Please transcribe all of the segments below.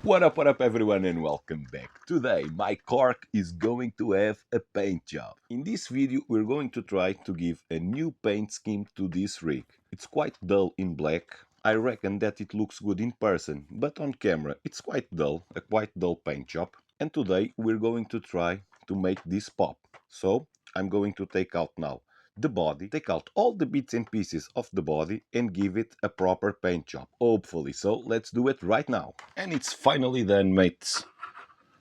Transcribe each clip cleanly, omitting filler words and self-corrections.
What up everyone and welcome back. Today my Cork is going to have a paint job. In this video we're going to try to give a new paint scheme to this rig. It's quite dull in black. I reckon that it looks good in person, but on camera it's quite dull, a quite dull paint job. And today we're going to try to make this pop. So I'm going to take out now the body, take out all the bits and pieces of the body and give it a proper paint job, hopefully. So let's do it right now. And it's finally done, mates.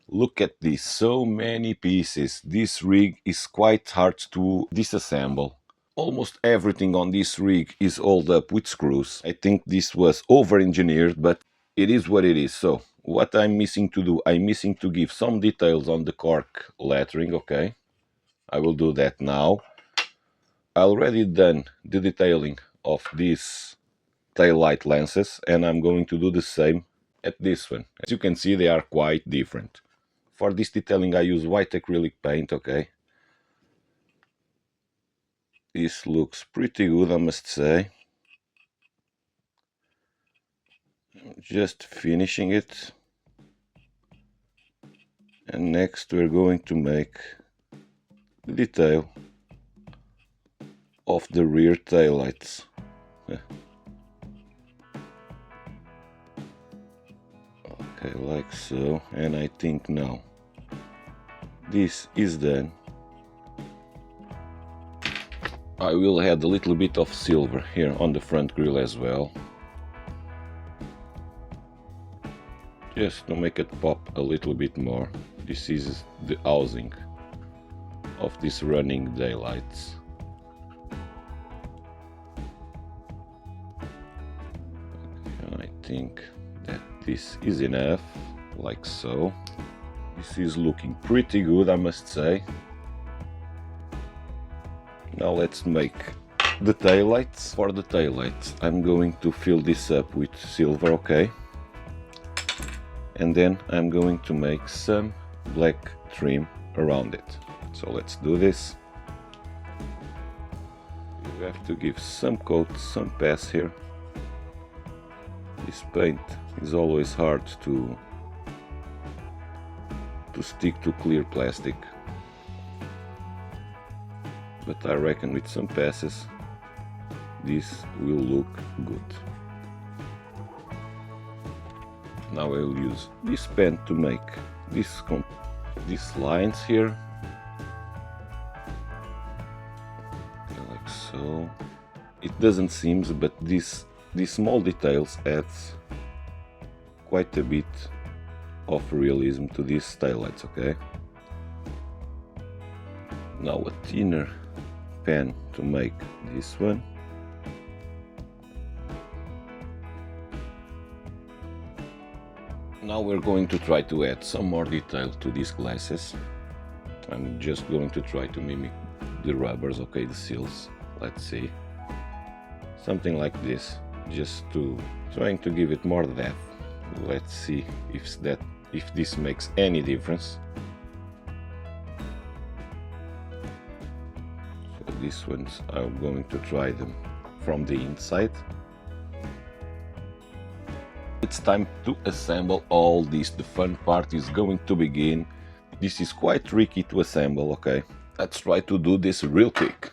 Look at this, so many pieces. This rig is quite hard to disassemble. Almost everything on this rig is hauled up with screws. I think this was over-engineered, but it is what it is. So what I'm missing to do, I'm missing to give some details on the cork lettering, okay? I will do that now. I already done the detailing of these tail light lenses and I'm going to do the same at this one. As you can see, they are quite different. For this detailing I use white acrylic paint, okay. This looks pretty good, I must say. Just finishing it. And next we're going to make the detail of the rear tail lights. Okay, like so, and I think now this is done. I will add a little bit of silver here on the front grille as well, just to make it pop a little bit more. This is the housing of these running daylights. Okay, I think that this is enough, like so. This is looking pretty good, I must say. Now let's make the taillights. For the taillights I'm going to fill this up with silver, okay? And then I'm going to make some black trim around it. So let's do this. You have to give some coat, some pass here. This paint is always hard to stick to clear plastic, but I reckon with some passes this will look good. Now I will use this pen to make these lines here, like so. It doesn't seem, but these small details add quite a bit of realism to these taillights, okay? Now a thinner pen to make this one. Now we're going to try to add some more detail to these glasses. I'm just going to try to mimic the rubbers, okay, the seals. Let's see. Something like this, just trying to give it more depth. Let's see if this makes any difference. So these ones I'm going to try them from the inside. It's time to assemble all this. The fun part is going to begin. This is quite tricky to assemble, okay? Let's try to do this real quick.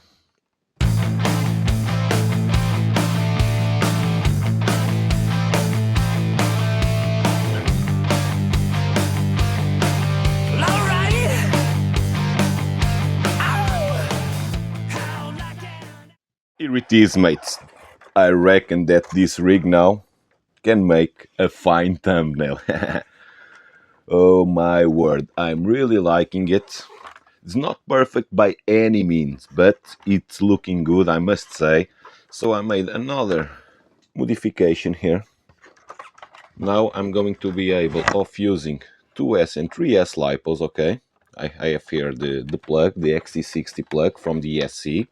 Here it is, mates. I reckon that this rig now can make a fine thumbnail. Oh my word, I'm really liking it. It's not perfect by any means, but it's looking good, I must say. So I made another modification here. Now I'm going to be able of using 2S and 3S lipos, okay? I have here the plug, the XC60 plug from the SC.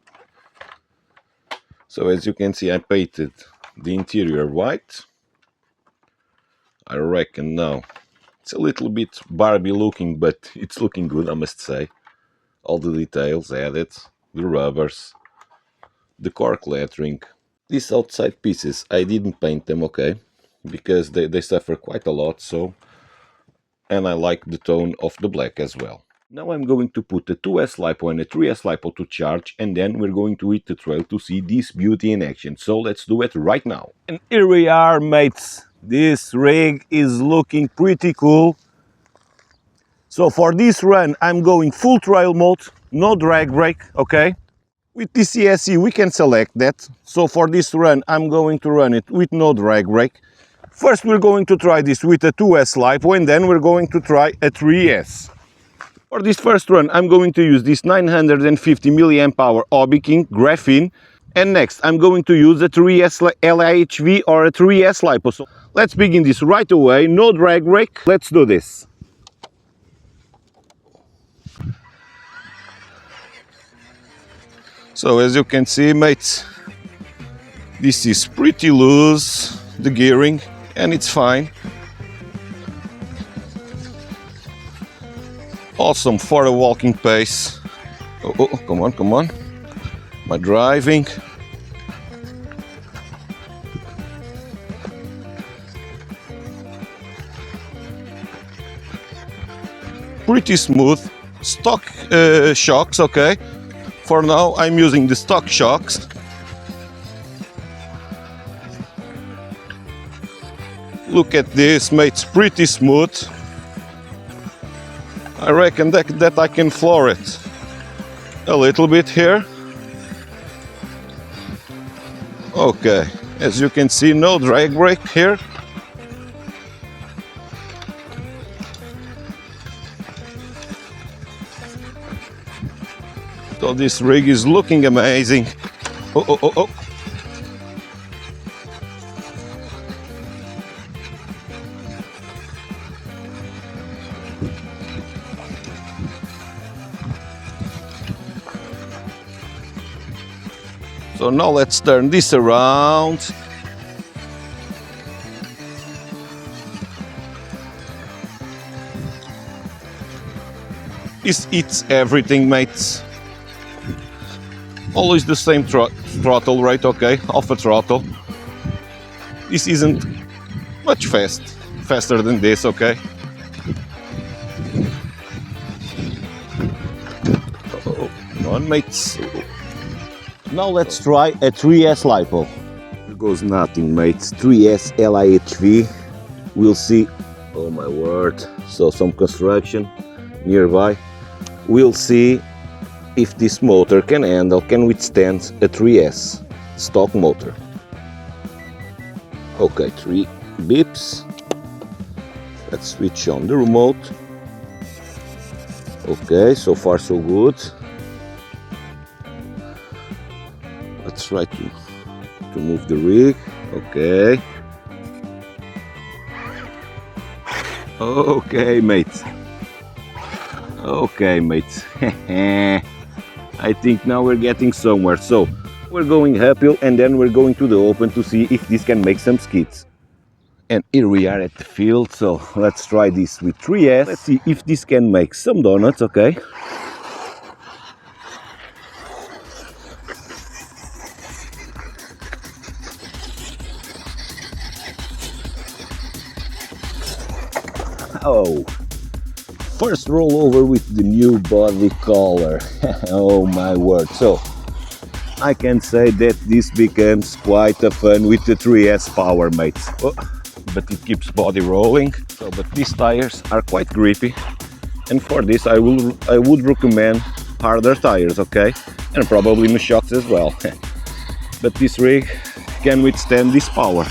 So as you can see, I painted the interior white. I reckon now it's a little bit Barbie looking, but it's looking good, I must say. All the details added, the rubbers, the cork lettering. These outside pieces, I didn't paint them, okay, because they suffer quite a lot, so and I like the tone of the black as well. Now I'm going to put a 2S Lipo and a 3S Lipo to charge, and then we're going to hit the trail to see this beauty in action. So let's do it right now. And here we are, mates. This rig is looking pretty cool. So for this run, I'm going full trail mode, no drag brake, okay? With the CSE, we can select that. So for this run, I'm going to run it with no drag brake. First, we're going to try this with a 2S Lipo, and then we're going to try a 3S. For this first run, I'm going to use this 950 mAh Hobby King Graphene. And next, I'm going to use a 3S LIHV or a 3S Lipo. So let's begin this right away, no drag brake. Let's do this. So as you can see, mates, this is pretty loose, the gearing, and it's fine. Awesome for a walking pace. Oh, come on, come on. My driving. Pretty smooth. Stock shocks, okay. For now, I'm using the stock shocks. Look at this, mates, pretty smooth. I reckon that I can floor it a little bit here. Okay, as you can see, no drag brake here. So this rig is looking amazing. Oh, oh, oh, oh. So now let's turn this around. This eats everything, mates. Always the same throttle rate, okay, half a throttle. This isn't much faster than this, okay. Oh, come on, mates. Now let's try a 3S Lipo. Here goes nothing, mates. 3S LIHV. We'll see. Oh my word. So some construction nearby. We'll see if this motor can withstand a 3S stock motor. Okay, 3 beeps. Let's switch on the remote. Okay, so far so good. Let's try to move the rig. Okay. Okay, mates. Okay, mates. I think now we're getting somewhere. So we're going uphill and then we're going to the open to see if this can make some skids. And here we are at the field, so let's try this with 3S. Let's see if this can make some donuts, okay? Oh, first rollover with the new body color. Oh my word. So I can say that this becomes quite a fun with the 3S power, mates. Oh, but it keeps body rolling. So, but these tires are quite grippy, and for this I would recommend harder tires, okay, and probably new shocks as well. But this rig can withstand this power.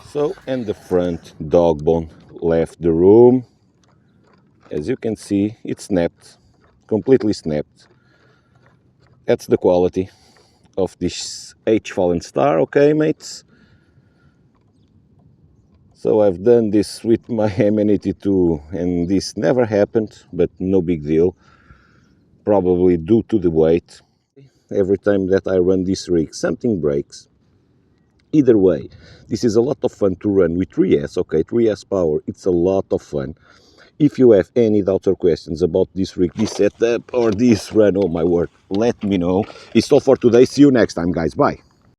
So, and the front dog bone left the room. As you can see, it snapped, completely snapped. That's the quality of this HSTAR, okay mates? So I've done this with my M82 and this never happened, but no big deal. Probably due to the weight. Every time that I run this rig, something breaks. Either way, this is a lot of fun to run with 3S, okay, 3S power, it's a lot of fun. If you have any doubts or questions about this rig, this setup, or this run, oh my word, let me know. It's all for today. See you next time, guys. Bye.